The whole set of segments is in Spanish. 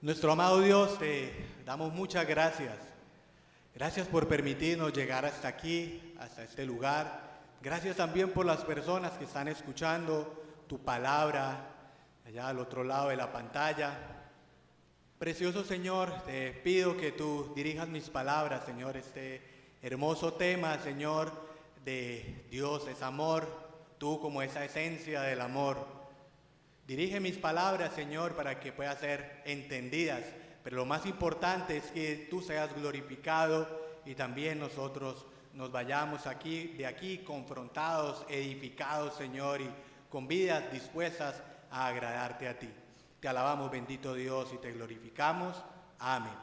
Nuestro amado Dios, te damos muchas gracias. Gracias por permitirnos llegar hasta aquí, hasta este lugar. Gracias también por las personas que están escuchando tu palabra allá al otro lado de la pantalla. Precioso Señor, te pido que tú dirijas mis palabras, Señor, este hermoso tema, Señor, de Dios es amor, tú como esa esencia del amor. Dirige mis palabras, Señor, para que puedan ser entendidas, pero lo más importante es que tú seas glorificado y también nosotros nos vayamos de aquí confrontados, edificados, Señor, y con vidas dispuestas a agradarte a ti. Te alabamos, bendito Dios, y te glorificamos. Amén.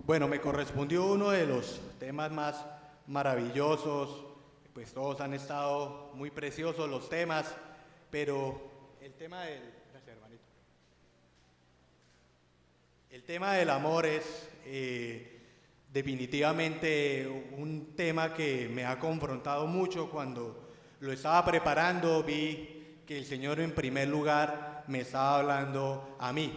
Bueno, me correspondió uno de los temas más maravillosos, pues todos han estado muy preciosos los temas, pero gracias, hermanito. El tema del amor es definitivamente un tema que me ha confrontado mucho. Cuando lo estaba preparando vi que el Señor en primer lugar me estaba hablando a mí.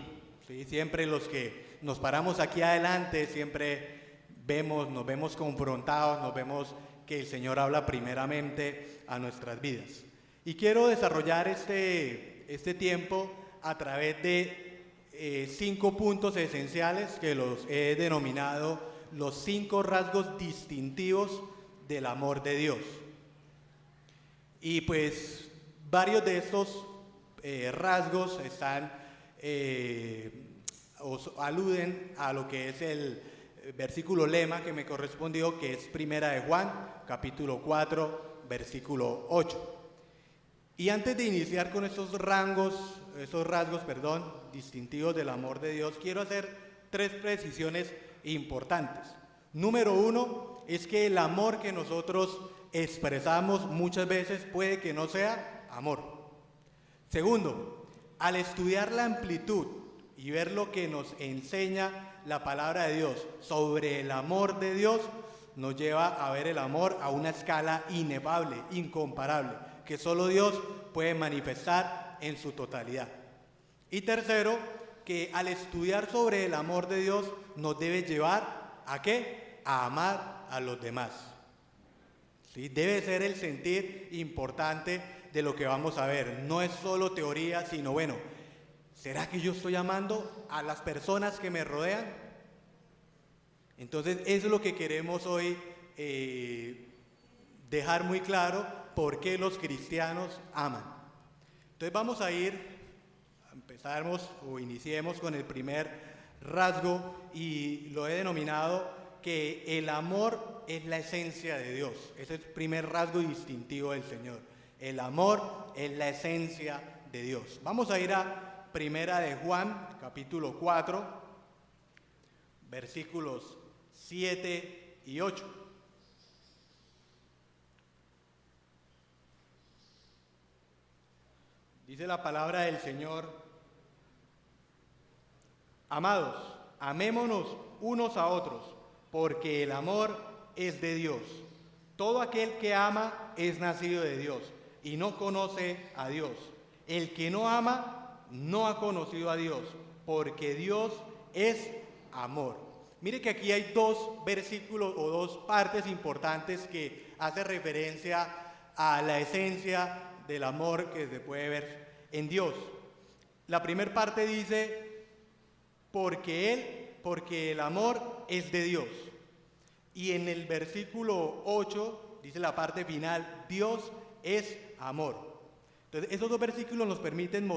¿Sí? Siempre los que nos paramos aquí adelante, siempre nos vemos confrontados, nos vemos que el Señor habla primeramente a nuestras vidas. Y quiero desarrollar este tiempo a través de 5 puntos esenciales que los he denominado los 5 rasgos distintivos del amor de Dios. Y pues varios de estos rasgos aluden a lo que es el versículo lema que me correspondió, que es Primera de Juan, capítulo 4, versículo 8. Y antes de iniciar con esos rasgos, distintivos del amor de Dios, quiero hacer 3 precisiones importantes. Número 1 es que el amor que nosotros expresamos muchas veces puede que no sea amor. Segundo, al estudiar la amplitud y ver lo que nos enseña la palabra de Dios sobre el amor de Dios, nos lleva a ver el amor a una escala inefable, incomparable, que solo Dios puede manifestar en su totalidad. Y tercero, que al estudiar sobre el amor de Dios nos debe llevar ¿a qué? A amar a los demás. ¿Sí? Debe ser el sentir importante de lo que vamos a ver. No es solo teoría, sino bueno, ¿será que yo estoy amando a las personas que me rodean? Entonces eso es lo que queremos hoy dejar muy claro, por qué los cristianos aman. Entonces vamos a iniciemos con el primer rasgo, y lo he denominado que el amor es la esencia de Dios. Ese es el primer rasgo distintivo del Señor. El amor es la esencia de Dios. Vamos a ir a Primera de Juan, capítulo 4, versículos 7 y 8. Dice la palabra del Señor: amados, amémonos unos a otros, porque el amor es de Dios. Todo aquel que ama es nacido de Dios y no conoce a Dios. El que no ama no ha conocido a Dios, porque Dios es amor. Mire que aquí hay 2 versículos o 2 partes importantes que hacen referencia a la esencia del amor que se puede ver en Dios. La primera parte dice, porque el amor es de Dios. Y en el versículo 8 dice la parte final, Dios es amor. Entonces esos 2 versículos nos permiten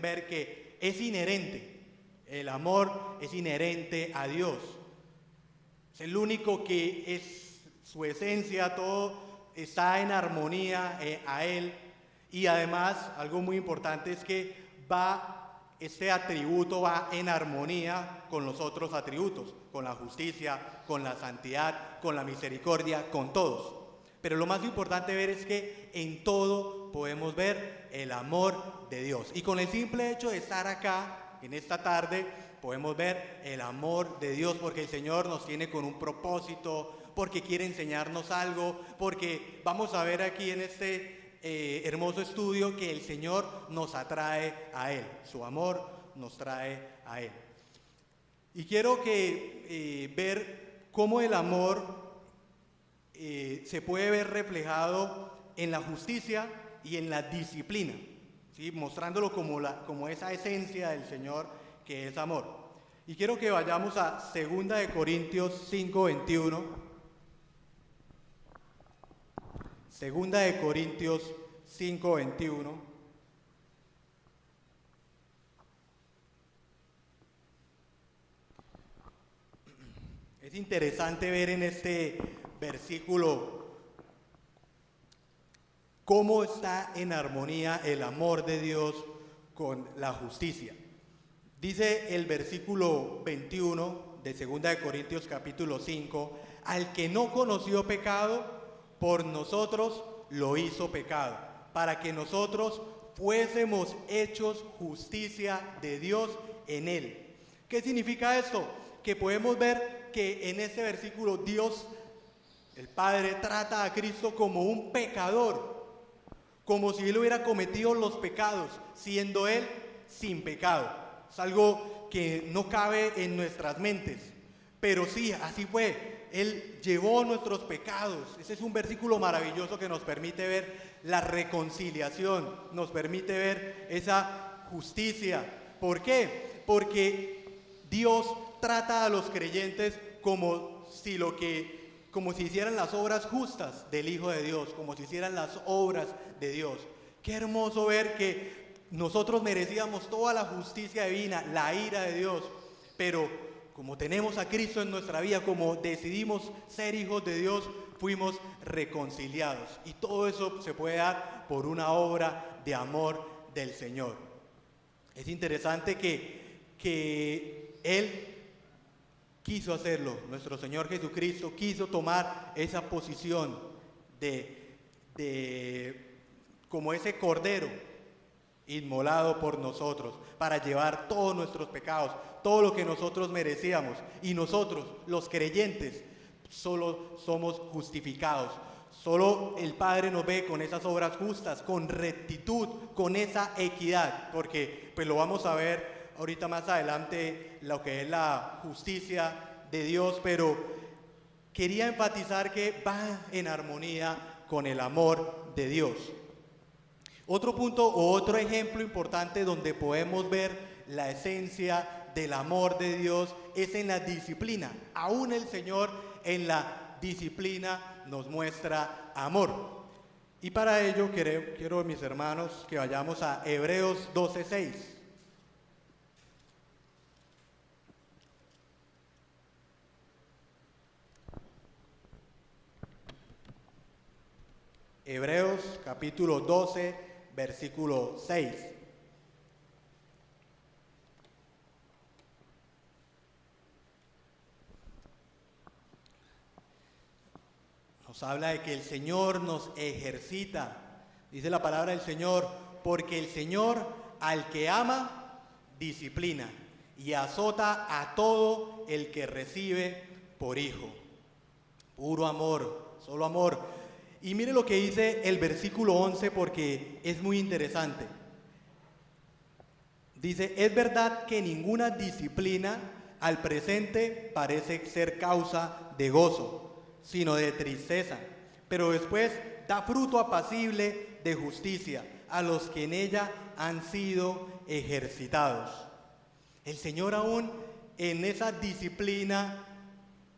ver que es inherente, el amor es inherente a Dios. Es el único que es su esencia, todo está en armonía a Él. Y además, algo muy importante es que este atributo va en armonía con los otros atributos, con la justicia, con la santidad, con la misericordia, con todos. Pero lo más importante ver es que en todo podemos ver el amor de Dios. Y con el simple hecho de estar acá, en esta tarde, podemos ver el amor de Dios, porque el Señor nos tiene con un propósito, porque quiere enseñarnos algo, porque vamos a ver aquí en este hermoso estudio que el Señor nos atrae a Él. Su amor nos trae a Él. Y quiero que ver cómo el amor se puede ver reflejado en la justicia y en la disciplina, ¿sí? Mostrándolo como esa esencia del Señor que es amor. Y quiero que vayamos a 2 de Corintios 5:21. 2 de Corintios 5:21. Es interesante ver en este versículo cómo está en armonía el amor de Dios con la justicia. Dice el versículo 21 de 2 de Corintios capítulo 5, al que no conoció pecado, por nosotros lo hizo pecado, para que nosotros fuésemos hechos justicia de Dios en él. ¿Qué significa esto? Que podemos ver que en este versículo Dios, el Padre, trata a Cristo como un pecador, como si Él hubiera cometido los pecados, siendo Él sin pecado. Es algo que no cabe en nuestras mentes, pero sí, así fue. Él llevó nuestros pecados. Ese es un versículo maravilloso que nos permite ver la reconciliación, nos permite ver esa justicia. ¿Por qué? Porque Dios trata a los creyentes como si hicieran las obras justas del Hijo de Dios, como si hicieran las obras de Dios. Qué hermoso ver que nosotros merecíamos toda la justicia divina, la ira de Dios, pero como tenemos a Cristo en nuestra vida, como decidimos ser hijos de Dios, fuimos reconciliados. Y todo eso se puede dar por una obra de amor del Señor. Es interesante que Él quiso hacerlo. Nuestro Señor Jesucristo quiso tomar esa posición como ese cordero inmolado por nosotros, para llevar todos nuestros pecados, todo lo que nosotros merecíamos. Y nosotros, los creyentes, solo somos justificados. Solo el Padre nos ve con esas obras justas, con rectitud, con esa equidad, porque pues lo vamos a ver ahorita más adelante, lo que es la justicia de Dios, pero quería enfatizar que va en armonía con el amor de Dios. Otro punto o otro ejemplo importante donde podemos ver la esencia del amor de Dios es en la disciplina. Aún el Señor en la disciplina nos muestra amor. Y para ello quiero mis hermanos que vayamos a Hebreos 12:6. Hebreos capítulo 12, versículo 6. Nos habla de que el Señor nos ejercita. Dice la palabra del Señor, porque el Señor al que ama, disciplina y azota a todo el que recibe por hijo. Puro amor, solo amor. Y mire lo que dice el versículo 11 porque es muy interesante. Dice, es verdad que ninguna disciplina al presente parece ser causa de gozo, sino de tristeza, pero después da fruto apacible de justicia a los que en ella han sido ejercitados. El Señor aún en esa disciplina,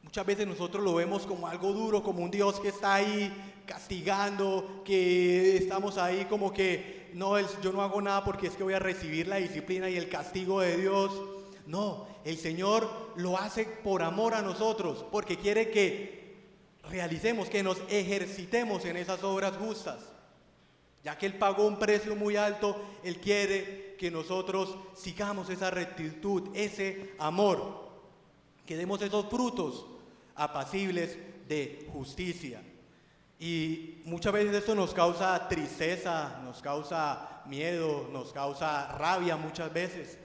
muchas veces nosotros lo vemos como algo duro, como un Dios que está ahí castigando, que estamos ahí como que no, yo no hago nada porque es que voy a recibir la disciplina y el castigo de Dios. No, el Señor lo hace por amor a nosotros, porque quiere que realicemos, que nos ejercitemos en esas obras justas. Ya que Él pagó un precio muy alto, Él quiere que nosotros sigamos esa rectitud, ese amor, que demos esos frutos apacibles de justicia. Y muchas veces esto nos causa tristeza, nos causa miedo, nos causa rabia muchas veces.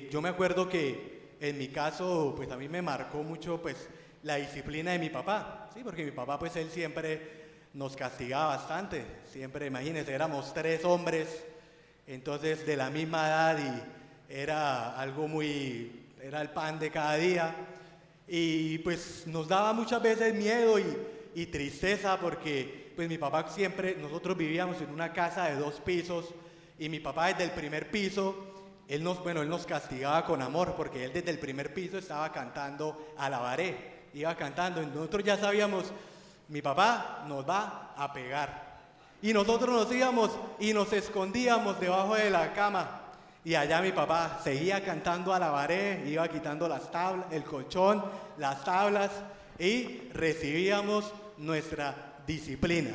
Yo me acuerdo que en mi caso, pues a mí me marcó mucho pues la disciplina de mi papá, ¿sí? Porque mi papá pues él siempre nos castigaba bastante, siempre, imagínense, éramos 3 hombres, entonces de la misma edad era algo era el pan de cada día. Y pues nos daba muchas veces miedo y tristeza porque pues mi papá siempre, nosotros vivíamos en una casa de 2 pisos y mi papá desde el primer piso, él nos castigaba con amor porque él desde el primer piso estaba cantando alabaré, iba cantando y nosotros ya sabíamos, mi papá nos va a pegar. Y nosotros nos íbamos y nos escondíamos debajo de la cama. Y allá mi papá seguía cantando alabaré, iba quitando las tablas, el colchón, las tablas y recibíamos nuestra disciplina.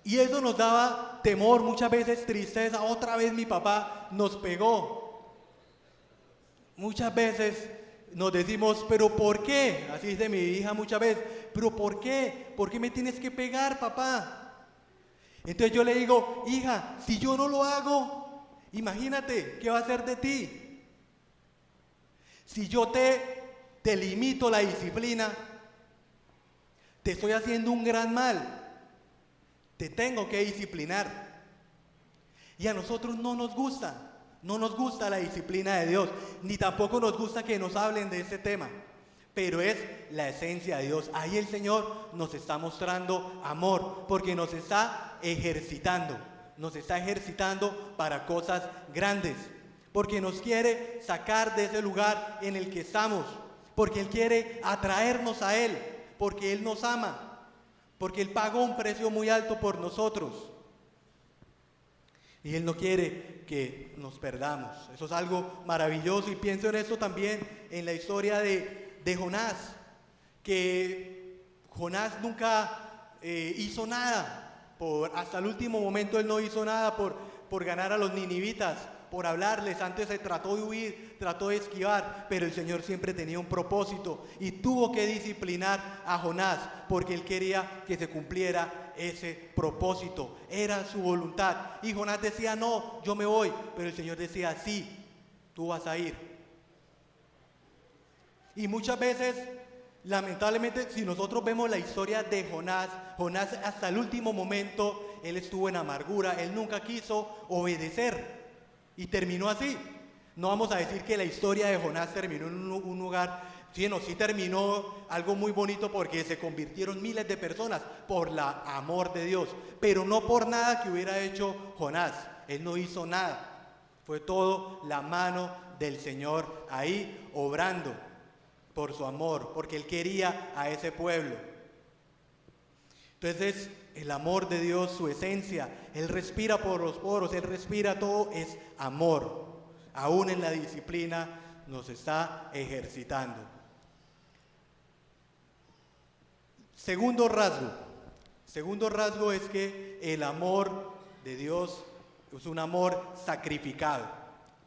Y eso nos daba temor, muchas veces tristeza. Otra vez mi papá nos pegó. Muchas veces nos decimos, ¿pero por qué? Así dice mi hija muchas veces, ¿pero por qué? ¿Por qué me tienes que pegar, papá? Entonces yo le digo, hija, si yo no lo hago, imagínate, ¿qué va a hacer de ti? Si yo te limito la disciplina, te estoy haciendo un gran mal. Te tengo que disciplinar. Y a nosotros no nos gusta la disciplina de Dios, ni tampoco nos gusta que nos hablen de ese tema. Pero es la esencia de Dios. Ahí el Señor nos está mostrando amor, porque nos está ejercitando para cosas grandes, porque nos quiere sacar de ese lugar en el que estamos, porque Él quiere atraernos a Él, porque Él nos ama, porque Él pagó un precio muy alto por nosotros y Él no quiere que nos perdamos. Eso es algo maravilloso y pienso en esto también en la historia de Jonás, que Jonás nunca hizo nada. Hasta el último momento él no hizo nada por ganar a los ninivitas, por hablarles. Antes se trató de huir, trató de esquivar, pero el Señor siempre tenía un propósito y tuvo que disciplinar a Jonás porque Él quería que se cumpliera ese propósito. Era su voluntad. Y Jonás decía, no, yo me voy, pero el Señor decía, sí, tú vas a ir. Y muchas veces, lamentablemente, si nosotros vemos la historia de Jonás hasta el último momento, él estuvo en amargura, él nunca quiso obedecer y terminó así. No vamos a decir que la historia de Jonás terminó en un lugar, sí terminó algo muy bonito porque se convirtieron miles de personas por el amor de Dios, pero no por nada que hubiera hecho Jonás. Él no hizo nada, fue todo la mano del Señor ahí obrando por su amor, porque Él quería a ese pueblo. Entonces, el amor de Dios, su esencia, Él respira por los poros, Él respira todo, es amor. Aún en la disciplina nos está ejercitando. Segundo rasgo es que el amor de Dios es un amor sacrificado.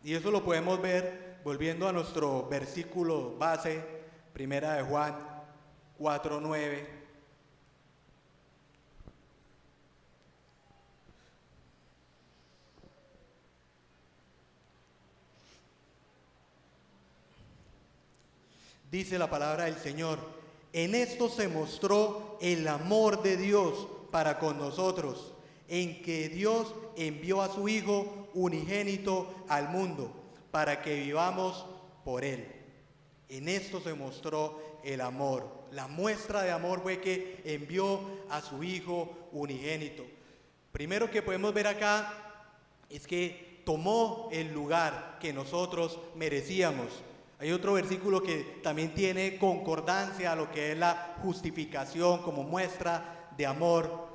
Y eso lo podemos ver volviendo a nuestro versículo base, Primera de Juan 4:9. Dice la palabra del Señor, en esto se mostró el amor de Dios para con nosotros, en que Dios envió a su Hijo unigénito al mundo, para que vivamos por Él. En esto se mostró el amor. La muestra de amor fue que envió a su Hijo unigénito. Primero que podemos ver acá es que tomó el lugar que nosotros merecíamos. Hay otro versículo que también tiene concordancia a lo que es la justificación como muestra de amor.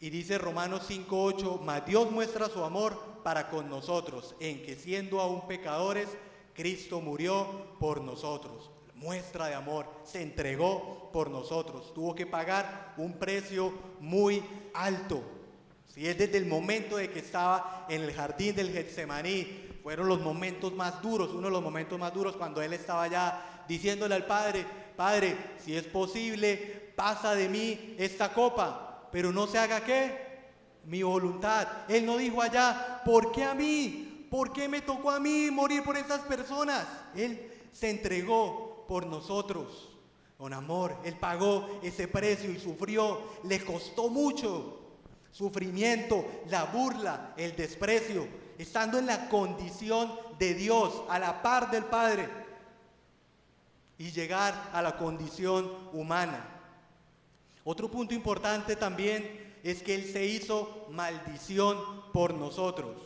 Y dice Romanos 5:8, mas Dios muestra su amor para con nosotros, en que siendo aún pecadores, Cristo murió por nosotros. Muestra de amor, se entregó por nosotros, tuvo que pagar un precio muy alto. Si es desde el momento de que estaba en el jardín del Getsemaní, fueron los momentos más duros, uno de los momentos más duros cuando él estaba ya diciéndole al Padre, Padre, si es posible, pasa de mí esta copa, pero no se haga ¿qué? Mi voluntad. Él no dijo allá, ¿por qué a mí? ¿Por qué me tocó a mí morir por esas personas? Él se entregó por nosotros con amor. Él pagó ese precio y sufrió. Le costó mucho. Sufrimiento, la burla, el desprecio. estando en la condición de Dios, a la par del Padre, y llegar a la condición humana. Otro punto importante también es que Él se hizo maldición por nosotros.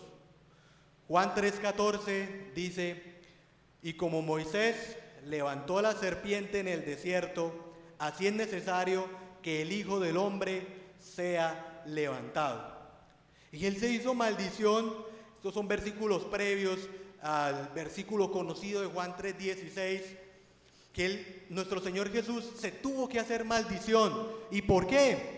Juan 3:14 dice: y como Moisés levantó la serpiente en el desierto, así es necesario que el Hijo del Hombre sea levantado. Y Él se hizo maldición. Estos son versículos previos al versículo conocido de Juan 3:16, que nuestro Señor Jesús se tuvo que hacer maldición. ¿Y por qué?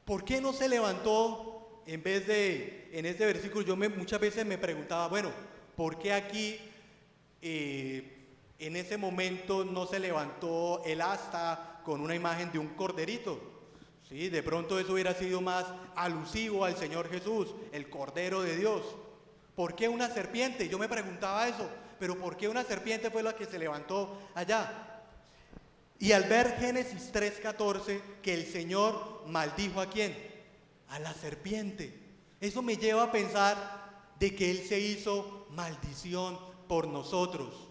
¿Por qué no se levantó en vez de en este versículo? Yo muchas veces me preguntaba, bueno, ¿por qué aquí en ese momento no se levantó el asta con una imagen de un corderito? Sí, de pronto eso hubiera sido más alusivo al Señor Jesús, el Cordero de Dios. ¿Por qué una serpiente? Yo me preguntaba eso, pero ¿por qué una serpiente fue la que se levantó allá? Y al ver Génesis 3:14, que el Señor maldijo ¿a quién? A la serpiente. Eso me lleva a pensar de que Él se hizo maldición por nosotros.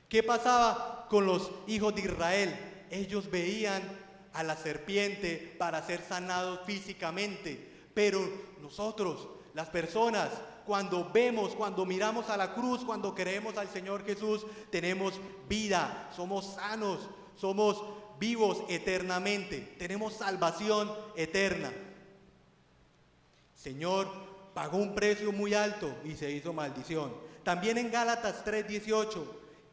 ¿Qué pasaba con los hijos de Israel? Ellos veían a la serpiente para ser sanados físicamente, pero nosotros, las personas, cuando miramos a la cruz, cuando creemos al Señor Jesús, tenemos vida, somos sanos, somos vivos eternamente, tenemos salvación eterna. Señor pagó un precio muy alto y se hizo maldición. También en Gálatas 3:18,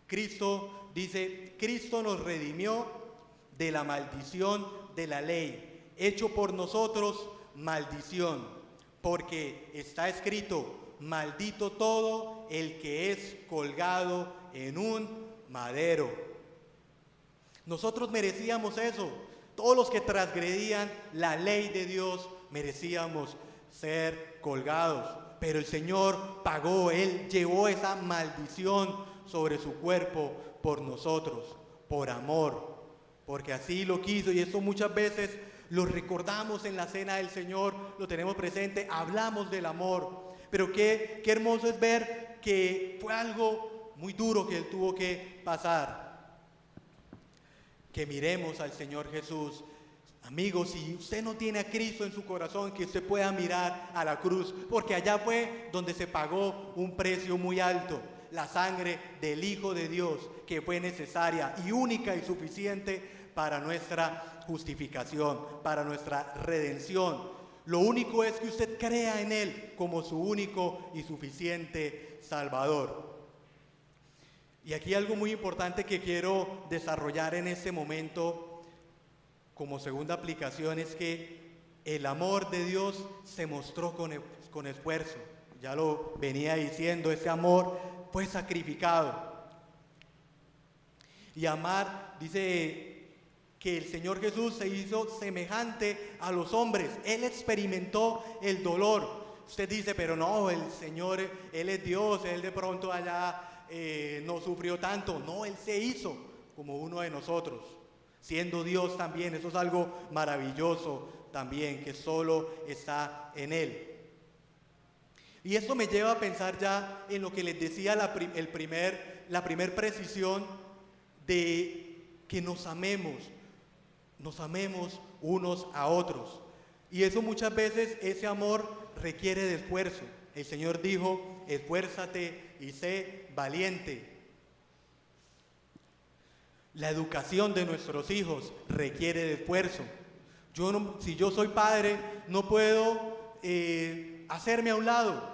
Cristo dice: Cristo nos redimió de la maldición de la ley, hecho por nosotros maldición, porque está escrito: maldito todo el que es colgado en un madero. Nosotros merecíamos eso. Todos los que transgredían la ley de Dios merecíamos ser colgados, pero el Señor pagó. Él llevó esa maldición sobre su cuerpo por nosotros, por amor, porque así lo quiso. Y esto muchas veces lo recordamos en la cena del Señor, lo tenemos presente, hablamos del amor. Pero qué hermoso es ver que fue algo muy duro que Él tuvo que pasar. Que miremos al Señor Jesús. Amigos, si usted no tiene a Cristo en su corazón, que usted pueda mirar a la cruz, porque allá fue donde se pagó un precio muy alto, la sangre del Hijo de Dios, que fue necesaria y única y suficiente para nuestra justificación, para nuestra redención. Lo único es que usted crea en Él como su único y suficiente Salvador. Y aquí algo muy importante que quiero desarrollar en este momento como segunda aplicación es que el amor de Dios se mostró con esfuerzo. Ya lo venía diciendo, ese amor fue sacrificado. Y amar, dice que el Señor Jesús se hizo semejante a los hombres. Él experimentó el dolor. Usted dice, pero no, el Señor, Él es Dios, Él de pronto allá no sufrió tanto. No, Él se hizo como uno de nosotros, siendo Dios también. Eso es algo maravilloso también, que solo está en Él. Y esto me lleva a pensar ya en lo que les decía la primer precisión de que nos amemos unos a otros. Y eso muchas veces, ese amor requiere de esfuerzo. El Señor dijo: esfuérzate y sé valiente. La educación de nuestros hijos requiere de esfuerzo. Si yo soy padre, no puedo hacerme a un lado,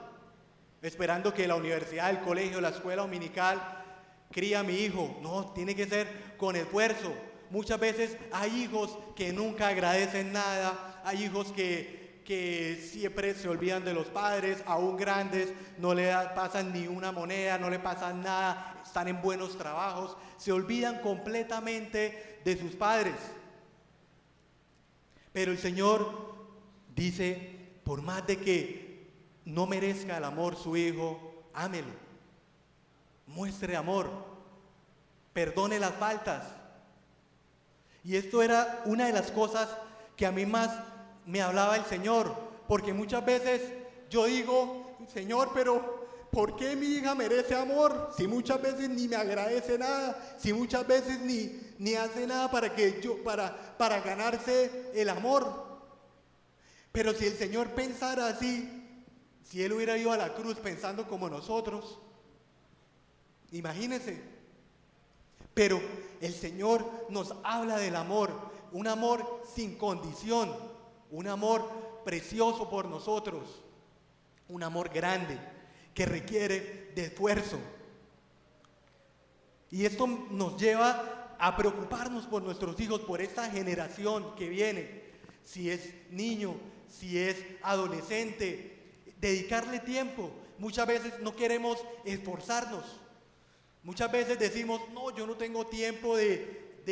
esperando que la universidad, el colegio, la escuela dominical cría a mi hijo. No, tiene que ser con esfuerzo. Muchas veces hay hijos que nunca agradecen nada, hay hijos que siempre se olvidan de los padres, aún grandes, no le pasan ni una moneda, no le pasan nada, están en buenos trabajos, se olvidan completamente de sus padres. Pero el Señor dice, por más de que no merezca el amor su hijo, ámelo, muestre amor, perdone las faltas. Y esto era una de las cosas que a mí más me hablaba el Señor, porque muchas veces yo digo, Señor, pero ¿por qué mi hija merece amor? Si muchas veces ni me agradece nada, si muchas veces ni hace nada para ganarse el amor. Pero si el Señor pensara así, si Él hubiera ido a la cruz pensando como nosotros, imagínense. Pero el Señor nos habla del amor, un amor sin condición, un amor precioso por nosotros, un amor grande que requiere de esfuerzo. Y esto nos lleva a preocuparnos por nuestros hijos, por esta generación que viene, si es niño, si es adolescente, dedicarle tiempo. Muchas veces no queremos esforzarnos. Muchas veces decimos, no, yo no tengo tiempo de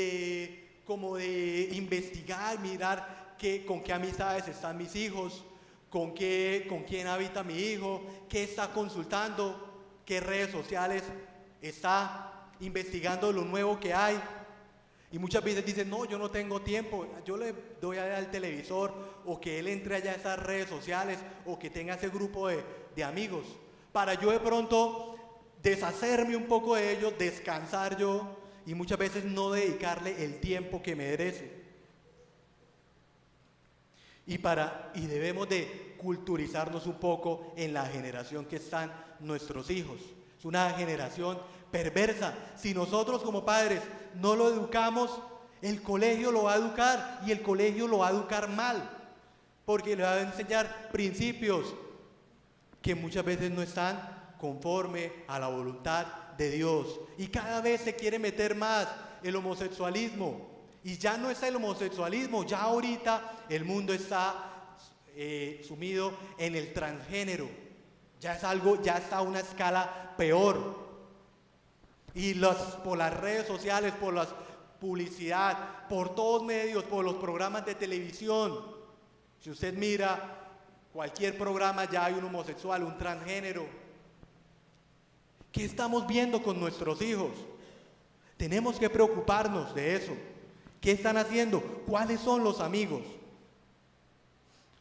investigar, mirar con qué amistades están mis hijos, con quién habita mi hijo, qué está consultando, qué redes sociales está investigando lo nuevo que hay. Y muchas veces dicen, no, yo no tengo tiempo, yo le doy al televisor, o que él entre allá a esas redes sociales, o que tenga ese grupo de amigos, para yo de pronto deshacerme un poco de ellos, descansar yo, y muchas veces no dedicarle el tiempo que merece. Y debemos de culturizarnos un poco en la generación que están nuestros hijos. Es una generación perversa. Si nosotros como padres no lo educamos, el colegio lo va a educar, y el colegio lo va a educar mal, porque le va a enseñar principios que muchas veces no están conforme a la voluntad de Dios. Y cada vez se quiere meter más el homosexualismo. Y ya no es el homosexualismo, ya ahorita el mundo está sumido en el transgénero. Ya está a una escala peor. Y por las redes sociales, por la publicidad, por todos medios, por los programas de televisión. Si usted mira cualquier programa, ya hay un homosexual, un transgénero. ¿Qué estamos viendo con nuestros hijos? Tenemos que preocuparnos de eso. ¿Qué están haciendo? ¿Cuáles son los amigos?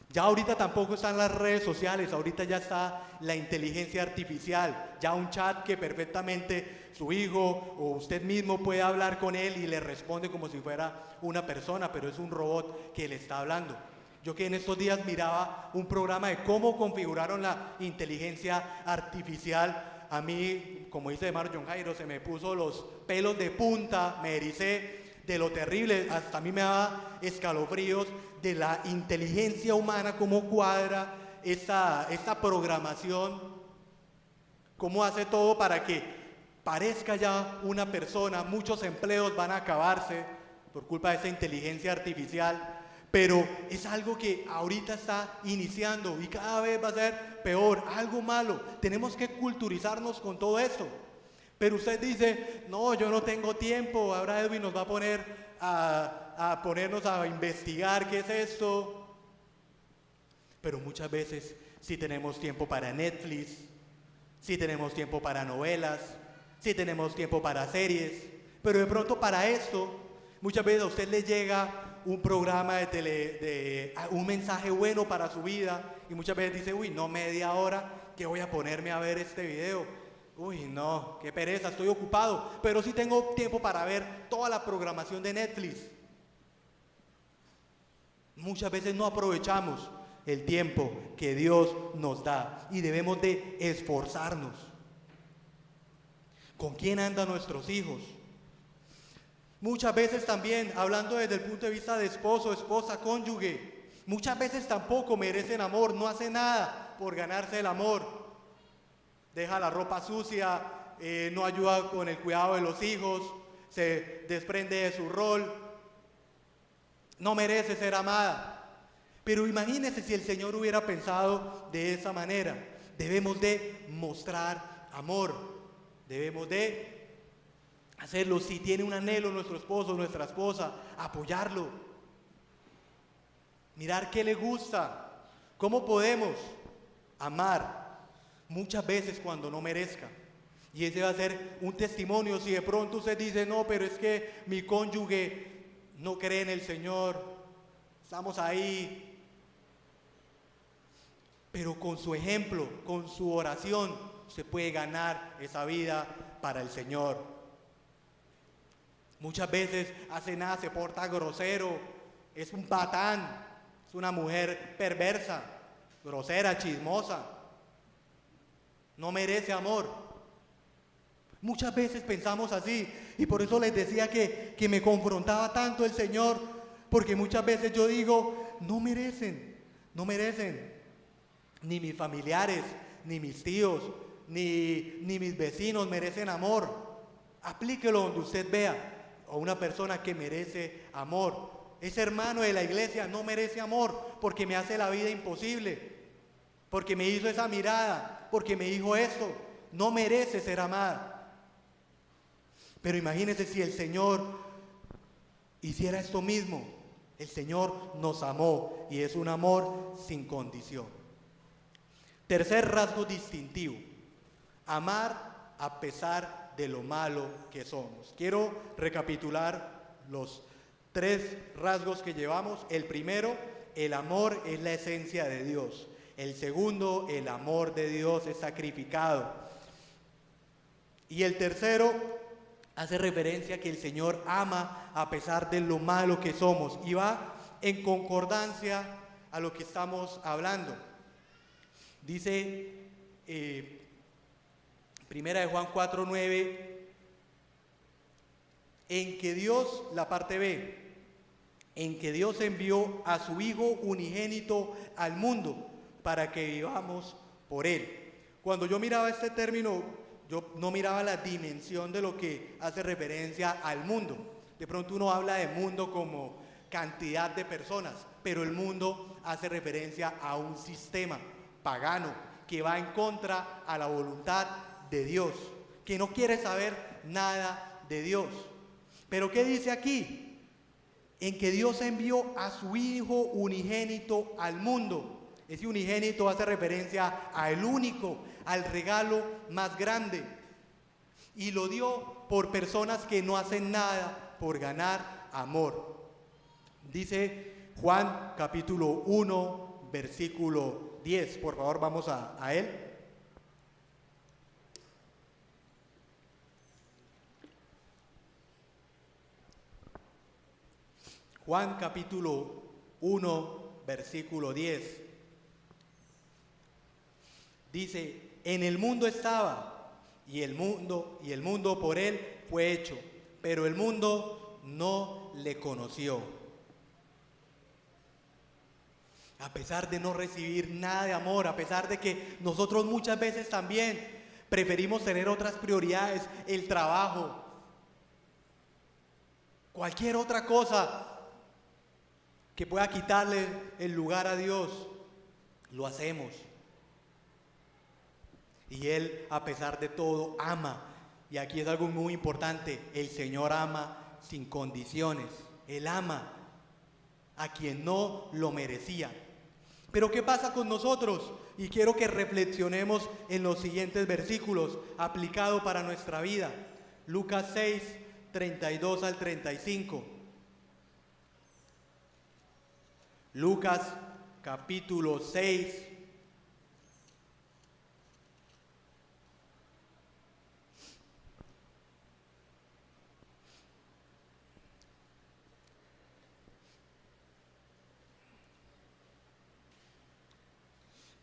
Ya ahorita tampoco están las redes sociales, ahorita ya está la inteligencia artificial, ya un chat que perfectamente su hijo o usted mismo puede hablar con él y le responde como si fuera una persona, pero es un robot que le está hablando. Yo que en estos días miraba un programa de cómo configuraron la inteligencia artificial, a mí, como dice hermano John Jairo, se me puso los pelos de punta, me ericé de lo terrible, hasta a mí me daba escalofríos de la inteligencia humana, cómo cuadra esta programación, cómo hace todo para que parezca ya una persona. Muchos empleos van a acabarse por culpa de esa inteligencia artificial, pero es algo que ahorita está iniciando y cada vez va a ser peor, algo malo. Tenemos que culturizarnos con todo esto. Pero usted dice, no, yo no tengo tiempo, ahora Edwin nos va a poner a ponernos a investigar qué es esto. Pero muchas veces sí tenemos tiempo para Netflix, sí tenemos tiempo para novelas, sí tenemos tiempo para series, pero de pronto para esto, muchas veces a usted le llega un programa un mensaje bueno para su vida, y muchas veces dice, uy, no, media hora, que voy a ponerme a ver este video. Uy, no, qué pereza, estoy ocupado, pero sí tengo tiempo para ver toda la programación de Netflix. Muchas veces no aprovechamos el tiempo que Dios nos da y debemos de esforzarnos. ¿Con quién andan nuestros hijos? Muchas veces también, hablando desde el punto de vista de esposo, esposa, cónyuge, muchas veces tampoco merecen amor, no hacen nada por ganarse el amor. Deja la ropa sucia, no ayuda con el cuidado de los hijos, se desprende de su rol, no merece ser amada. Pero imagínese si el Señor hubiera pensado de esa manera. Debemos de mostrar amor, debemos de hacerlo. Si tiene un anhelo nuestro esposo, nuestra esposa, apoyarlo, mirar qué le gusta, cómo podemos amar. Muchas veces cuando no merezca. Y ese va a ser un testimonio. Si de pronto usted dice, no, pero es que mi cónyuge no cree en el Señor, estamos ahí. Pero con su ejemplo, con su oración, se puede ganar esa vida para el Señor. Muchas veces hace nada, se porta grosero, es un patán, es una mujer perversa, grosera, chismosa, no merece amor. Muchas veces pensamos así, y por eso les decía que me confrontaba tanto el Señor, porque muchas veces yo digo, no merecen, ni mis familiares, ni mis tíos, ni mis vecinos merecen amor. Aplíquelo donde usted vea a una persona que merece amor. Ese hermano de la iglesia no merece amor porque me hace la vida imposible, porque me hizo esa mirada, porque me dijo esto. No merece ser amada. Pero imagínense si el Señor hiciera esto mismo. El Señor nos amó y es un amor sin condición. Tercer rasgo distintivo: amar a pesar de lo malo que somos. Quiero recapitular los 3 rasgos que llevamos. El primero, el amor es la esencia de Dios. El segundo, el amor de Dios es sacrificado. Y el tercero, hace referencia a que el Señor ama a pesar de lo malo que somos, y va en concordancia a lo que estamos hablando. Dice Primera de Juan 4:9, en que Dios, la parte B, en que Dios envió a su Hijo unigénito al mundo para que vivamos por Él. Cuando yo miraba este término, yo no miraba la dimensión de lo que hace referencia al mundo. De pronto uno habla de mundo como cantidad de personas, pero el mundo hace referencia a un sistema pagano que va en contra a la voluntad de Dios, que no quiere saber nada de Dios. Pero ¿qué dice aquí? En que Dios envió a su Hijo unigénito al mundo. Ese unigénito hace referencia al único, al regalo más grande. Y lo dio por personas que no hacen nada por ganar amor. Dice Juan capítulo 1, versículo 10. Por favor, vamos a él. Juan capítulo 1, versículo 10. Dice, en el mundo estaba, y el mundo por él fue hecho, pero el mundo no le conoció. A pesar de no recibir nada de amor, a pesar de que nosotros muchas veces también preferimos tener otras prioridades, el trabajo, cualquier otra cosa que pueda quitarle el lugar a Dios, lo hacemos. Y Él, a pesar de todo, ama. Y aquí es algo muy importante: el Señor ama sin condiciones. Él ama a quien no lo merecía. Pero ¿qué pasa con nosotros? Y quiero que reflexionemos en los siguientes versículos, aplicado para nuestra vida. Lucas 6, 32 al 35. Lucas capítulo 6.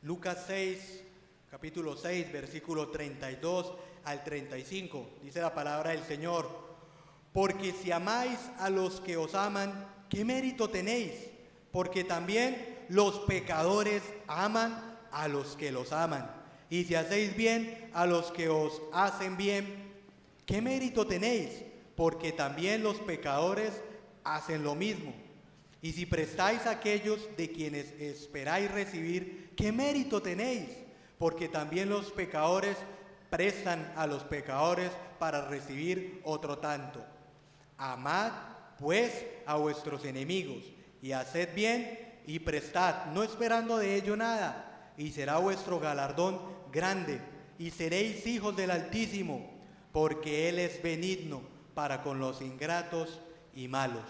Lucas 6, capítulo 6, versículo 32 al 35. Dice la palabra del Señor: porque si amáis a los que os aman, ¿qué mérito tenéis? Porque también los pecadores aman a los que los aman. Y si hacéis bien a los que os hacen bien, ¿qué mérito tenéis? Porque también los pecadores hacen lo mismo. Y si prestáis a aquellos de quienes esperáis recibir, ¿qué mérito tenéis? Porque también los pecadores prestan a los pecadores para recibir otro tanto. Amad, pues, a vuestros enemigos, y haced bien y prestad, no esperando de ello nada, y será vuestro galardón grande, y seréis hijos del Altísimo, porque Él es benigno para con los ingratos y malos.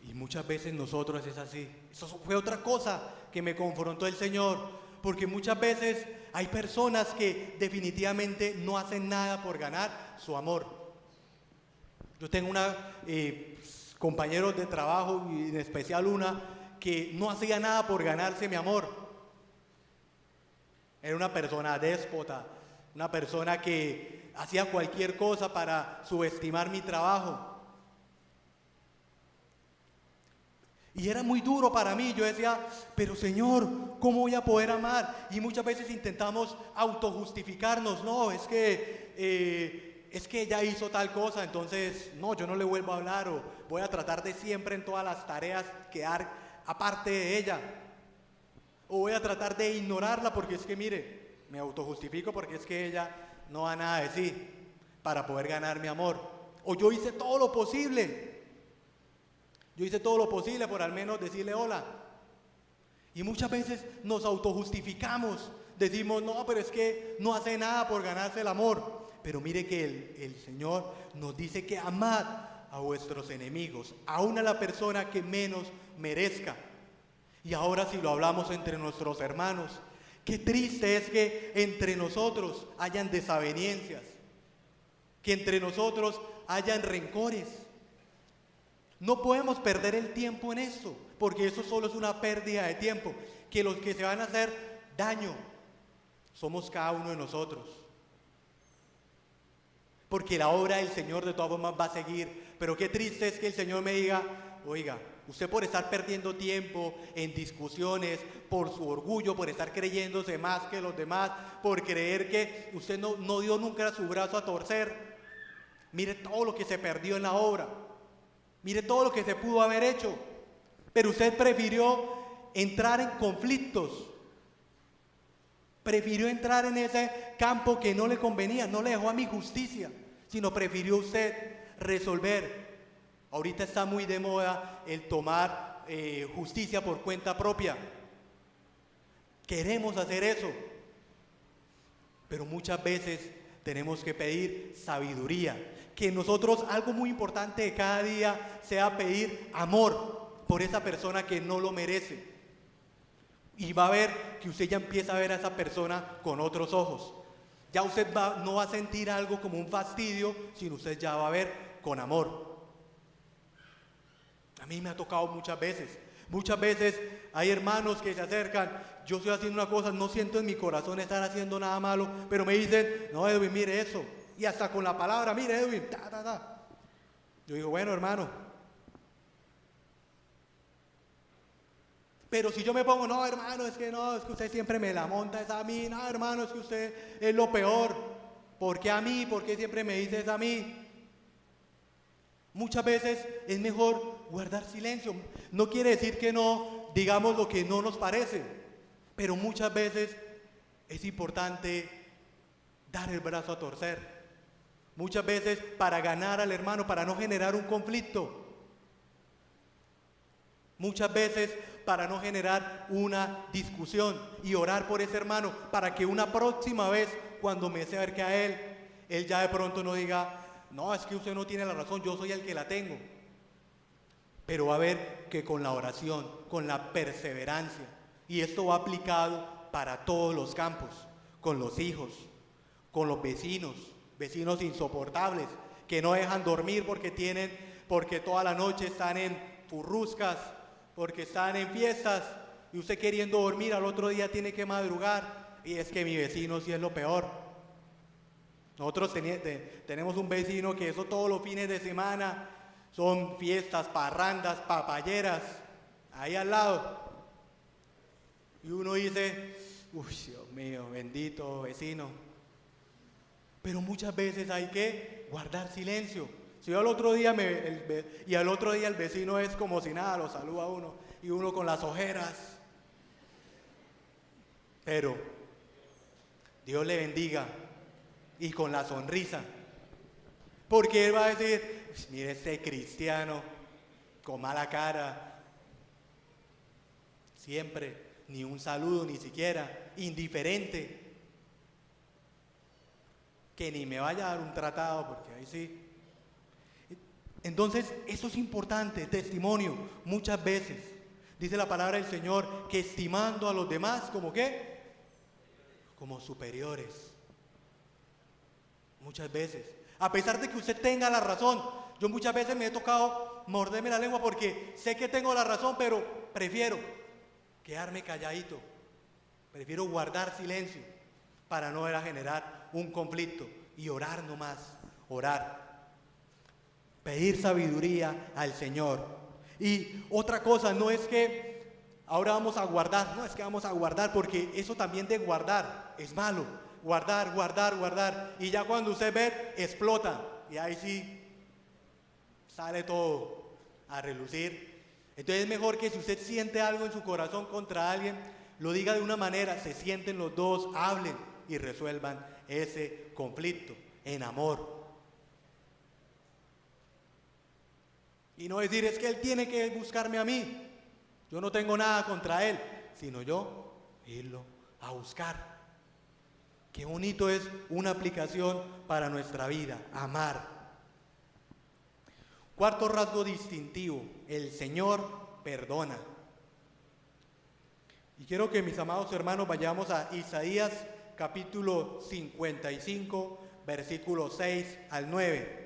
Y muchas veces nosotros es así. Eso fue otra cosa que me confrontó el Señor, porque muchas veces hay personas que definitivamente no hacen nada por ganar su amor. Yo tengo compañeros de trabajo, y en especial una, que no hacía nada por ganarse mi amor. Era una persona déspota, una persona que hacía cualquier cosa para subestimar mi trabajo. Y era muy duro para mí. Yo decía, pero Señor, ¿cómo voy a poder amar? Y muchas veces intentamos autojustificarnos. No, es que ella hizo tal cosa, entonces no, yo no le vuelvo a hablar, o voy a tratar de siempre en todas las tareas quedar aparte de ella, o voy a tratar de ignorarla porque es que mire, me autojustifico porque es que ella no da nada de sí para poder ganar mi amor. O yo hice todo lo posible. Yo hice todo lo posible por al menos decirle hola. Y muchas veces nos autojustificamos. Decimos, no, pero es que no hace nada por ganarse el amor. Pero mire que el Señor nos dice que amad a vuestros enemigos, aún a la persona que menos merezca. Y ahora si lo hablamos entre nuestros hermanos, qué triste es que entre nosotros hayan desavenencias, que entre nosotros hayan rencores. No podemos perder el tiempo en eso, porque eso solo es una pérdida de tiempo, que los que se van a hacer daño somos cada uno de nosotros. Porque la obra del Señor de todas formas va a seguir, pero qué triste es que el Señor me diga, oiga, usted por estar perdiendo tiempo en discusiones, por su orgullo, por estar creyéndose más que los demás, por creer que usted no dio nunca su brazo a torcer, mire todo lo que se perdió en la obra. Mire todo lo que se pudo haber hecho, pero usted prefirió entrar en conflictos, prefirió entrar en ese campo que no le convenía, no le dejó a mi justicia, sino prefirió usted resolver. Ahorita está muy de moda el tomar justicia por cuenta propia. Queremos hacer eso, pero muchas veces tenemos que pedir sabiduría. Que nosotros, algo muy importante de cada día, sea pedir amor por esa persona que no lo merece. Y va a ver que usted ya empieza a ver a esa persona con otros ojos. Ya usted no va a sentir algo como un fastidio, sino usted ya va a ver con amor. A mí me ha tocado muchas veces. Muchas veces hay hermanos que se acercan, yo estoy haciendo una cosa, no siento en mi corazón estar haciendo nada malo, pero me dicen, no Edwin, mire eso. Y hasta con la palabra, mire Edwin, Yo digo, bueno hermano. Pero si yo me pongo, no hermano, es que usted siempre me la monta, es a mí, no hermano, es que usted es lo peor. ¿Por qué a mí? ¿Por qué siempre me dices a mí? Muchas veces es mejor guardar silencio. No quiere decir que no digamos lo que no nos parece, pero muchas veces es importante dar el brazo a torcer. Muchas veces para ganar al hermano, para no generar un conflicto. Muchas veces para no generar una discusión, y orar por ese hermano para que una próxima vez cuando me acerque a él ya de pronto no diga, no, es que usted no tiene la razón, yo soy el que la tengo. Pero va a ver que con la oración, con la perseverancia, y esto va aplicado para todos los campos, con los hijos, con los vecinos insoportables, que no dejan dormir porque toda la noche están en furruscas, porque están en fiestas, y usted queriendo dormir al otro día tiene que madrugar, y es que mi vecino sí es lo peor. Nosotros tenemos un vecino que eso todos los fines de semana son fiestas, parrandas, papayeras, ahí al lado. Y uno dice, uy, Dios mío, bendito vecino. Pero muchas veces hay que guardar silencio. Si yo al otro día el vecino es como si nada, lo saluda a uno, y uno con las ojeras. Pero Dios le bendiga, y con la sonrisa, porque él va a decir, mire este cristiano con mala cara, siempre, ni un saludo, ni siquiera, indiferente, que ni me vaya a dar un tratado, porque ahí sí. Entonces, eso es importante, testimonio, muchas veces. Dice la palabra del Señor que estimando a los demás, ¿como qué? Como superiores. Muchas veces. A pesar de que usted tenga la razón, yo muchas veces me he tocado morderme la lengua porque sé que tengo la razón, pero prefiero quedarme calladito. Prefiero guardar silencio para no generar un conflicto y orar nomás, orar. Pedir sabiduría al Señor. Y otra cosa, no es que ahora vamos a guardar, no es que vamos a guardar, porque eso también de guardar es malo. Guardar, guardar, guardar. Y ya cuando usted ve, explota. Y ahí sí sale todo a relucir. Entonces es mejor que si usted siente algo en su corazón contra alguien, lo diga de una manera, se sienten los dos, hablen y resuelvan ese conflicto en amor. Y no decir, es que él tiene que buscarme a mí. Yo no tengo nada contra él, sino yo irlo a buscar. Qué bonito es una aplicación para nuestra vida, amar. Cuarto rasgo distintivo, el Señor perdona. Y quiero que mis amados hermanos vayamos a Isaías capítulo 55, versículos 6 al 9.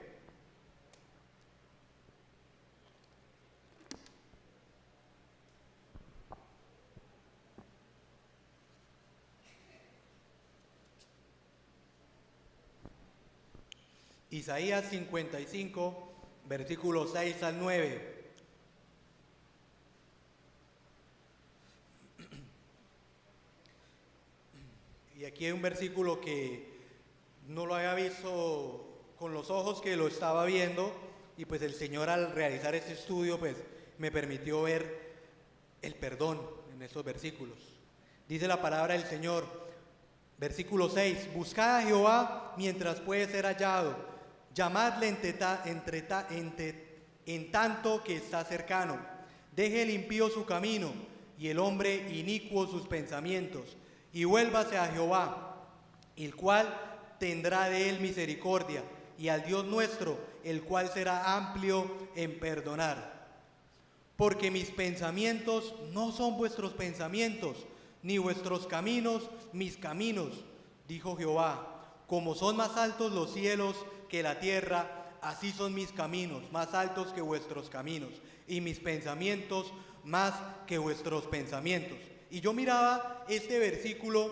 Isaías 55, versículos 6 al 9. Y aquí hay un versículo que no lo había visto con los ojos que lo estaba viendo, y pues el Señor al realizar este estudio pues me permitió ver el perdón en estos versículos. Dice la palabra del Señor, versículo 6, buscad a Jehová mientras puede ser hallado, llamadle en tanto que está cercano. Deje el impío su camino y el hombre inicuo sus pensamientos, y vuélvase a Jehová, el cual tendrá de él misericordia, y al Dios nuestro, el cual será amplio en perdonar. Porque mis pensamientos no son vuestros pensamientos, ni vuestros caminos mis caminos, dijo Jehová. Como son más altos los cielos que la tierra, así son mis caminos, más altos que vuestros caminos, y mis pensamientos más que vuestros pensamientos. Y yo miraba este versículo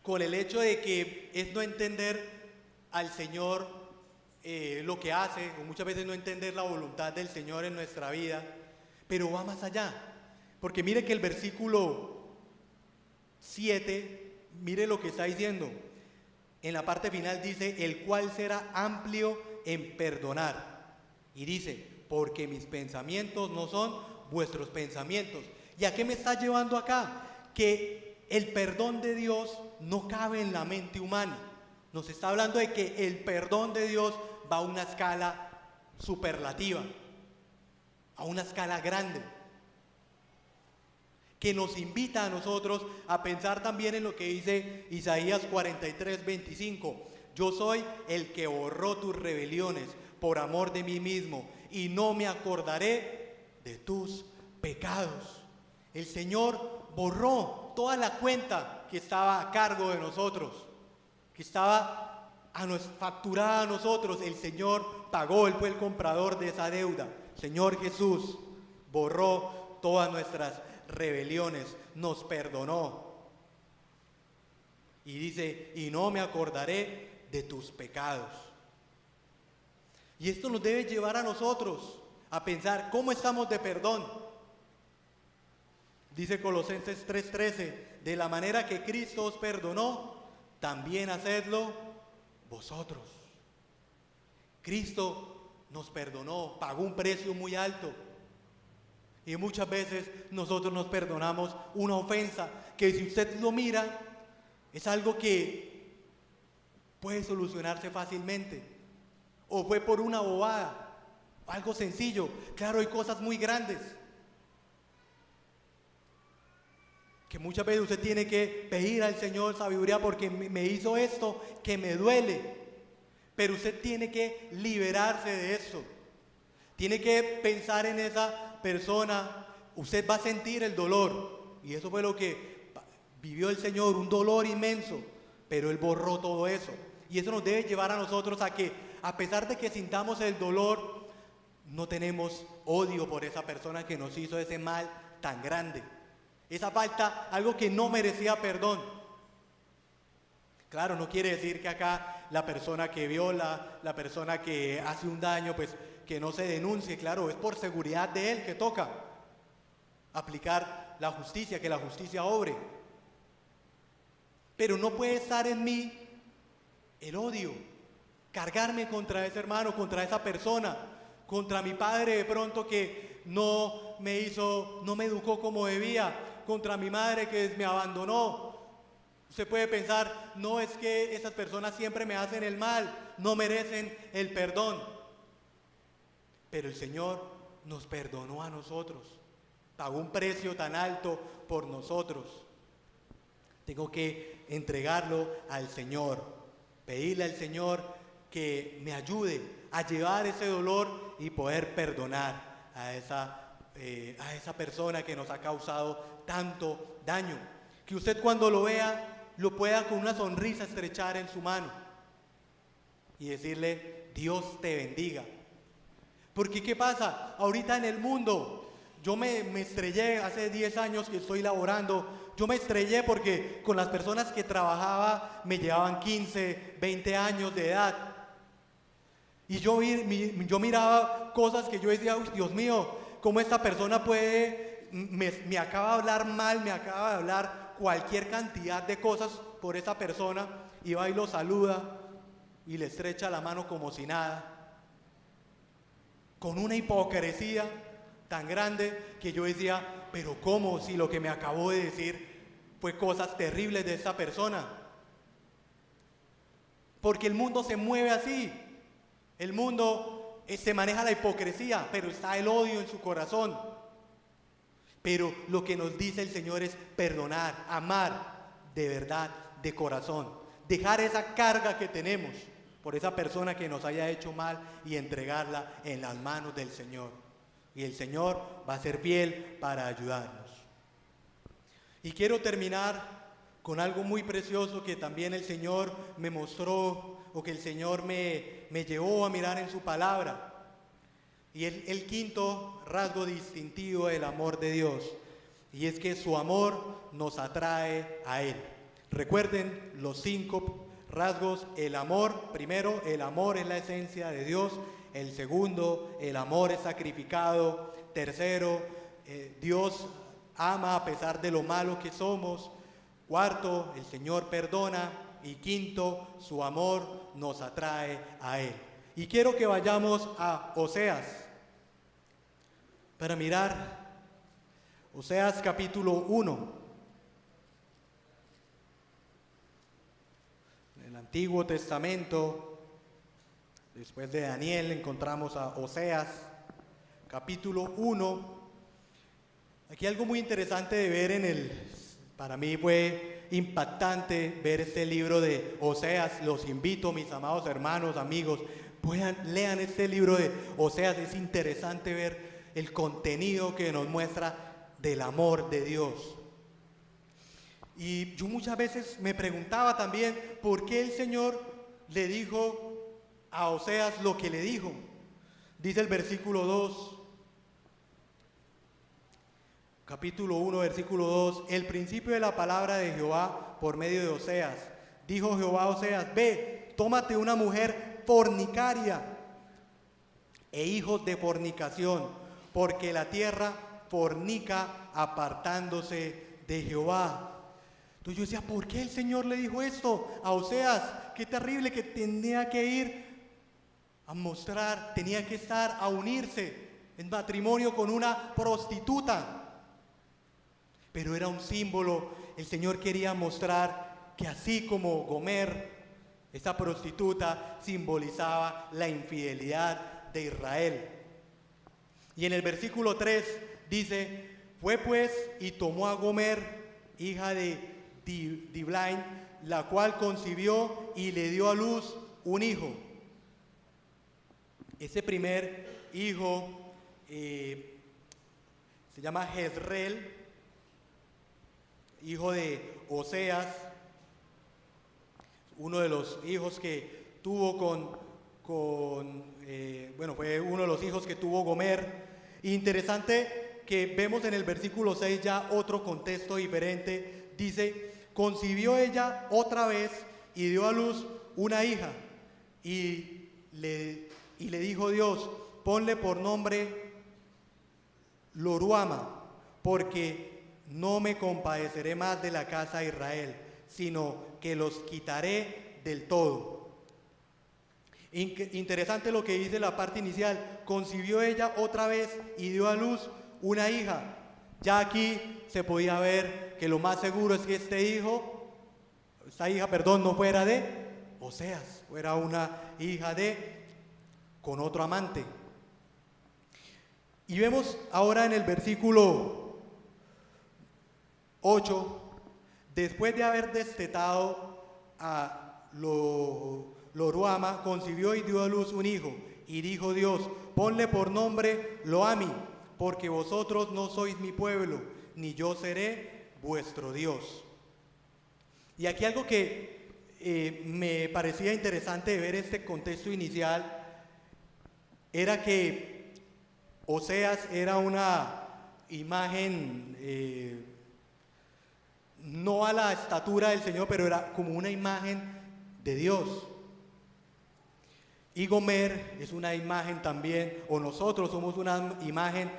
con el hecho de que es no entender al Señor lo que hace, o muchas veces no entender la voluntad del Señor en nuestra vida, pero va más allá. Porque mire que el versículo 7, mire lo que está diciendo. En la parte final dice, el cual será amplio en perdonar. Y dice, porque mis pensamientos no son vuestros pensamientos. ¿Y a qué me está llevando acá? Que el perdón de Dios no cabe en la mente humana. Nos está hablando de que el perdón de Dios va a una escala superlativa, a una escala grande, que nos invita a nosotros a pensar también en lo que dice Isaías 43, 25. Yo soy el que borró tus rebeliones por amor de mí mismo, y no me acordaré de tus pecados. El Señor borró toda la cuenta que estaba a cargo de nosotros, que estaba facturada a nosotros. El Señor pagó, Él fue el comprador de esa deuda. Señor Jesús borró todas nuestras rebeliones, nos perdonó. Y dice, y no me acordaré de tus pecados. Y esto nos debe llevar a nosotros a pensar, ¿cómo estamos de perdón? Dice Colosenses 3:13, de la manera que Cristo os perdonó, también hacedlo vosotros. Cristo nos perdonó, pagó un precio muy alto. Y muchas veces nosotros nos perdonamos una ofensa que, si usted lo mira, es algo que puede solucionarse fácilmente. O fue por una bobada, algo sencillo. Claro, hay cosas muy grandes que muchas veces usted tiene que pedir al Señor sabiduría, porque me hizo esto que me duele. Pero usted tiene que liberarse de eso. Tiene que pensar en esa persona. Usted va a sentir el dolor. Y eso fue lo que vivió el Señor, un dolor inmenso. Pero Él borró todo eso. Y eso nos debe llevar a nosotros a que, a pesar de que sintamos el dolor, no tenemos odio por esa persona que nos hizo ese mal tan grande. Esa falta, algo que no merecía perdón. Claro, no quiere decir que acá la persona que viola, la persona que hace un daño, pues que no se denuncie. Claro, es por seguridad de él que toca aplicar la justicia, que la justicia obre. Pero no puede estar en mí el odio, cargarme contra ese hermano, contra esa persona, contra mi padre de pronto que no me educó como debía, contra mi madre que me abandonó. Usted puede pensar, no, es que esas personas siempre me hacen el mal, no merecen el perdón. Pero el Señor nos perdonó a nosotros, pagó un precio tan alto por nosotros. Tengo que entregarlo al Señor, pedirle al Señor que me ayude a llevar ese dolor y poder perdonar a esa persona que nos ha causado tanto daño. Que usted cuando lo vea, lo pueda con una sonrisa estrechar en su mano y decirle, Dios te bendiga. Porque ¿qué pasa? Ahorita en el mundo, yo me estrellé hace 10 años que estoy laborando, yo me estrellé porque con las personas que trabajaba me llevaban 15, 20 años de edad. Y yo miraba cosas que yo decía, uy, Dios mío, ¿cómo esta persona puede, me acaba de hablar mal, me acaba de hablar cualquier cantidad de cosas por esa persona, y va y lo saluda y le estrecha la mano como si nada, con una hipocresía tan grande que yo decía, pero ¿cómo si lo que me acabó de decir fue cosas terribles de esa persona? Porque el mundo se mueve así, el mundo se maneja la hipocresía, pero está el odio en su corazón. Pero lo que nos dice el Señor es perdonar, amar de verdad, de corazón, dejar esa carga que tenemos por esa persona que nos haya hecho mal y entregarla en las manos del Señor. Y el Señor va a ser fiel para ayudarnos. Y quiero terminar con algo muy precioso que también el Señor me mostró, o que el Señor me llevó a mirar en su palabra. Y el quinto rasgo distintivo del amor de Dios, y es que su amor nos atrae a Él. Recuerden los 5 rasgos. El amor, primero, el amor es la esencia de Dios. El segundo, el amor es sacrificado. Tercero, Dios ama a pesar de lo malo que somos. Cuarto, el Señor perdona. Y quinto, su amor nos atrae a Él. Y quiero que vayamos a Oseas para mirar Oseas capítulo 1. En el Antiguo Testamento, después de Daniel, encontramos a Oseas capítulo 1. Aquí algo muy interesante de ver para mí fue impactante ver este libro de Oseas. Los invito, mis amados hermanos, amigos, lean este libro de Oseas. Es interesante ver el contenido que nos muestra del amor de Dios. Y yo muchas veces me preguntaba también por qué el Señor le dijo a Oseas lo que le dijo. Dice el versículo 2, capítulo 1, versículo 2, el principio de la palabra de Jehová por medio de Oseas. Dijo Jehová a Oseas, ve, tómate una mujer fornicaria e hijos de fornicación, porque la tierra fornica apartándose de Jehová. Entonces yo decía, ¿por qué el Señor le dijo esto a Oseas? Qué terrible, que tenía que ir a mostrar, tenía que estar a unirse en matrimonio con una prostituta. Pero era un símbolo. El Señor quería mostrar que así como Gomer, esa prostituta, simbolizaba la infidelidad de Israel. Y en el versículo 3 dice, fue pues y tomó a Gomer, hija de Diblaim, la cual concibió y le dio a luz un hijo. Ese primer hijo, se llama Jezreel, hijo de Oseas, uno de los hijos que tuvo fue uno de los hijos que tuvo Gomer. Interesante que vemos en el versículo 6 ya otro contexto diferente. Dice, concibió ella otra vez y dio a luz una hija. Y le dijo Dios, ponle por nombre Loruama, porque no me compadeceré más de la casa de Israel, sino que los quitaré del todo. Interesante lo que dice la parte inicial, concibió ella otra vez y dio a luz una hija. Ya aquí se podía ver que lo más seguro es que esta hija, no fuera de Oseas, fuera una hija con otro amante. Y vemos ahora en el versículo 8, después de haber destetado a Loruama, concibió y dio a luz un hijo. Y dijo Dios, ponle por nombre Loami, porque vosotros no sois mi pueblo, ni yo seré vuestro Dios. Y aquí algo que me parecía interesante de ver este contexto inicial, era que Oseas era una imagen, no a la estatura del Señor, pero era como una imagen de Dios. Y Gomer es una imagen también, o nosotros somos una imagen,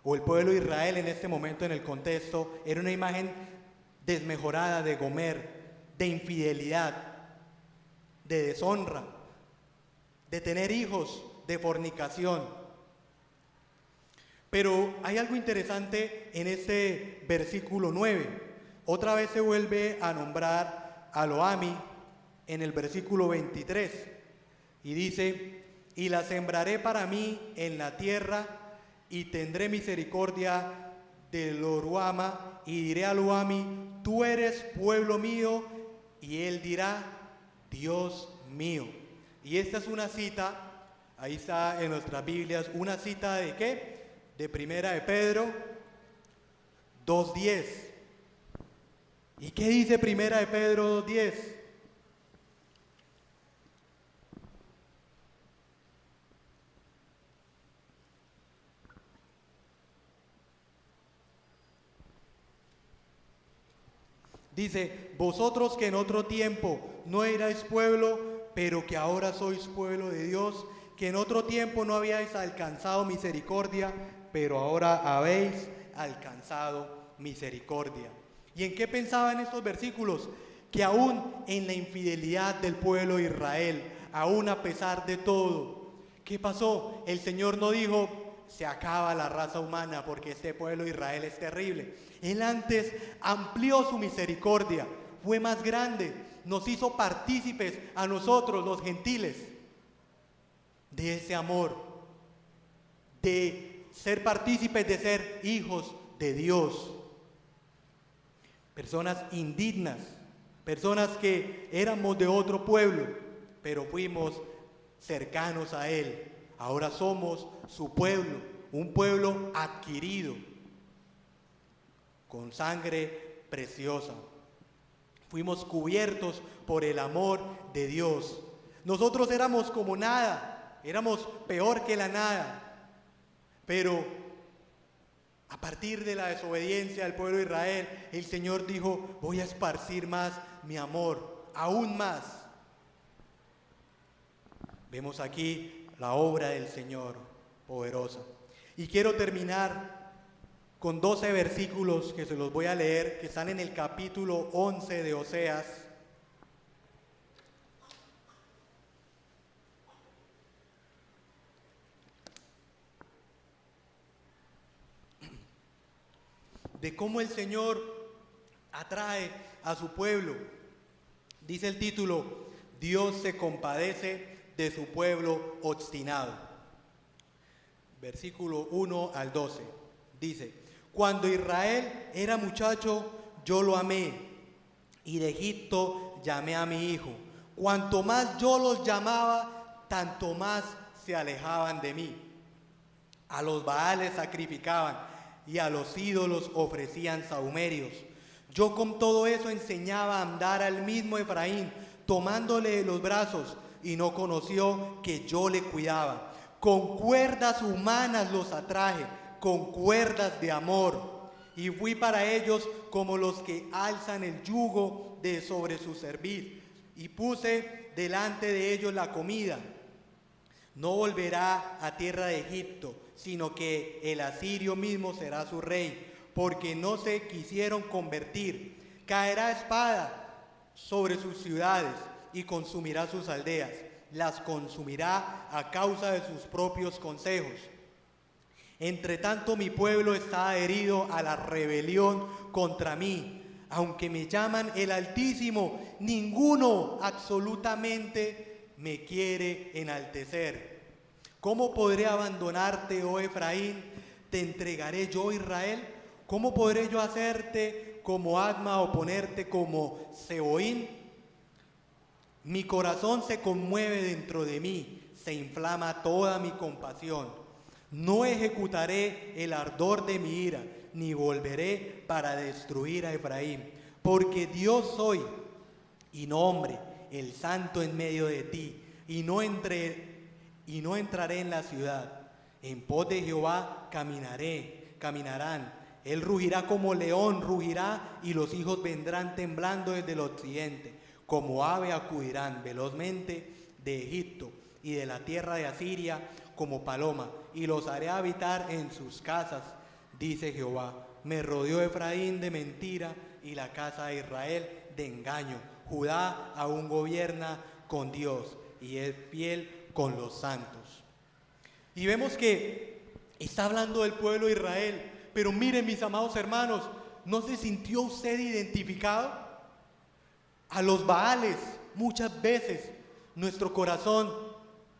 o el pueblo de Israel en este momento en el contexto, era una imagen desmejorada de Gomer, de infidelidad, de deshonra, de tener hijos, de fornicación. Pero hay algo interesante en este versículo 9. Otra vez se vuelve a nombrar a Loami en el versículo 23. Y dice, y la sembraré para mí en la tierra, y tendré misericordia de Loruama, y diré a Loami, tú eres pueblo mío, y él dirá, Dios mío. Y esta es una cita, ahí está en nuestras Biblias, una cita de ¿qué? De Primera de Pedro 2:10. ¿Y qué dice Primera de Pedro 2:10? Dice, vosotros que en otro tiempo no erais pueblo, pero que ahora sois pueblo de Dios, que en otro tiempo no habíais alcanzado misericordia, pero ahora habéis alcanzado misericordia. ¿Y en qué pensaba en estos versículos? Que aún en la infidelidad del pueblo de Israel, aún a pesar de todo, ¿qué pasó? El Señor no dijo, se acaba la raza humana porque este pueblo de Israel es terrible. Él antes amplió su misericordia, fue más grande, nos hizo partícipes a nosotros los gentiles de ese amor, de ser partícipes, de ser hijos de Dios. Personas indignas, personas que éramos de otro pueblo, pero fuimos cercanos a Él. Ahora somos su pueblo, un pueblo adquirido con sangre preciosa. Fuimos cubiertos por el amor de Dios. Nosotros éramos como nada, éramos peor que la nada, pero a partir de la desobediencia del pueblo de Israel, el Señor dijo, voy a esparcir más mi amor, aún más. Vemos aquí la obra del Señor poderosa. Y quiero terminar con 12 versículos que se los voy a leer, que están en el capítulo 11 de Oseas. De cómo el Señor atrae a su pueblo. Dice el título, Dios se compadece de su pueblo obstinado. Versículo 1 al 12. Dice, cuando Israel era muchacho, yo lo amé, y de Egipto llamé a mi hijo. Cuanto más yo los llamaba, tanto más se alejaban de mí. A los Baales sacrificaban y a los ídolos ofrecían sahumerios. Yo con todo eso enseñaba a andar al mismo Efraín, tomándole de los brazos, y no conoció que yo le cuidaba. Con cuerdas humanas los atraje, con cuerdas de amor, y fui para ellos como los que alzan el yugo de sobre su cerviz, y puse delante de ellos la comida. No volverá a tierra de Egipto, sino que el asirio mismo será su rey, porque no se quisieron convertir. Caerá espada sobre sus ciudades y consumirá sus aldeas, las consumirá a causa de sus propios consejos. Entre tanto mi pueblo está adherido a la rebelión contra mí. Aunque me llaman el Altísimo, ninguno absolutamente me quiere enaltecer. ¿Cómo podré abandonarte, oh Efraín? ¿Te entregaré yo, Israel? ¿Cómo podré yo hacerte como Adma o ponerte como Seboín? Mi corazón se conmueve dentro de mí, se inflama toda mi compasión. No ejecutaré el ardor de mi ira, ni volveré para destruir a Efraín, porque Dios soy, y no hombre, el santo en medio de ti, y no entraré en la ciudad. En pos de Jehová caminarán. Él rugirá como león, rugirá, y los hijos vendrán temblando desde el occidente. Como ave acudirán velozmente de Egipto y de la tierra de Asiria como paloma, y los haré habitar en sus casas, dice Jehová. Me rodeó Efraín de mentira y la casa de Israel de engaño. Judá aún gobierna con Dios y es fiel con los santos. Y vemos que está hablando del pueblo de Israel, pero miren, mis amados hermanos, ¿no se sintió usted identificado? A los Baales, muchas veces nuestro corazón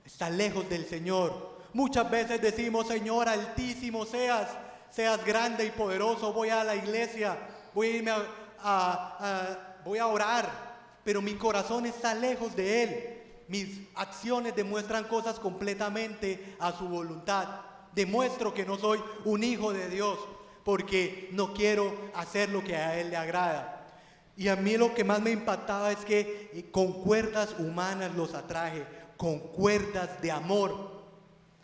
está lejos del Señor. Muchas veces decimos: Señor, altísimo seas grande y poderoso, voy a la iglesia, voy a irme voy a orar, pero mi corazón está lejos de Él. Mis acciones demuestran cosas completamente a su voluntad. Demuestro que no soy un hijo de Dios porque no quiero hacer lo que a Él le agrada. Y a mí lo que más me impactaba es que con cuerdas humanas los atraje, con cuerdas de amor.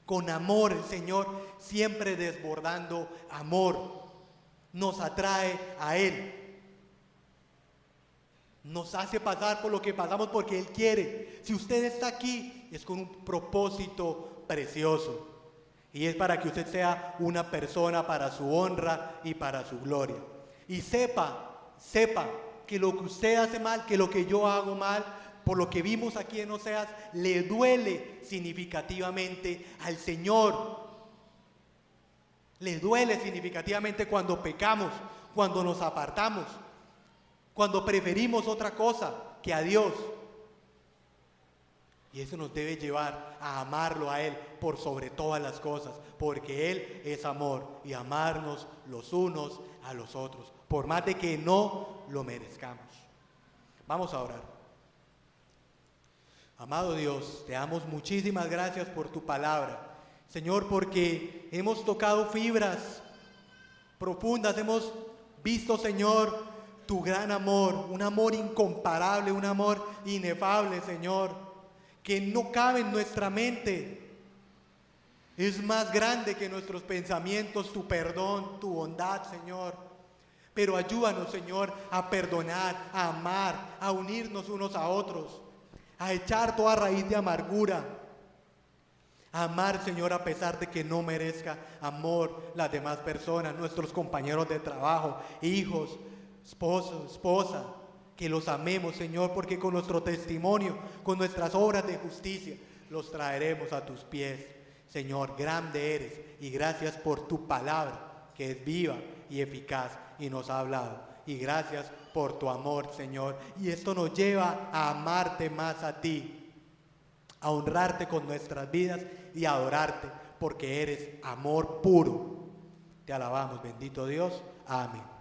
Con amor, el Señor siempre desbordando amor nos atrae a Él. Nos hace pasar por lo que pasamos porque Él quiere. Si usted está aquí, es con un propósito precioso. Y es para que usted sea una persona para su honra y para su gloria. Y sepa que lo que usted hace mal, que lo que yo hago mal, por lo que vimos aquí en Oseas, le duele significativamente al Señor. Le duele significativamente cuando pecamos, cuando nos apartamos, cuando preferimos otra cosa que a Dios. Y eso nos debe llevar a amarlo a Él por sobre todas las cosas, porque Él es amor, y amarnos los unos a los otros, por más de que no lo merezcamos. Vamos a orar. Amado Dios, te damos muchísimas gracias por tu palabra, Señor, porque hemos tocado fibras profundas, hemos visto, Señor, tu gran amor, un amor incomparable, un amor inefable, Señor, que no cabe en nuestra mente. Es más grande que nuestros pensamientos, tu perdón, tu bondad, Señor. Pero ayúdanos, Señor, a perdonar, a amar, a unirnos unos a otros, a echar toda raíz de amargura, a amar, Señor, a pesar de que no merezca amor las demás personas, nuestros compañeros de trabajo, hijos, esposo, esposa, que los amemos, Señor, porque con nuestro testimonio, con nuestras obras de justicia, los traeremos a tus pies. Señor, grande eres, y gracias por tu palabra, que es viva y eficaz, y nos ha hablado. Y gracias por tu amor, Señor. Y esto nos lleva a amarte más a ti, a honrarte con nuestras vidas y a adorarte, porque eres amor puro. Te alabamos, bendito Dios. Amén.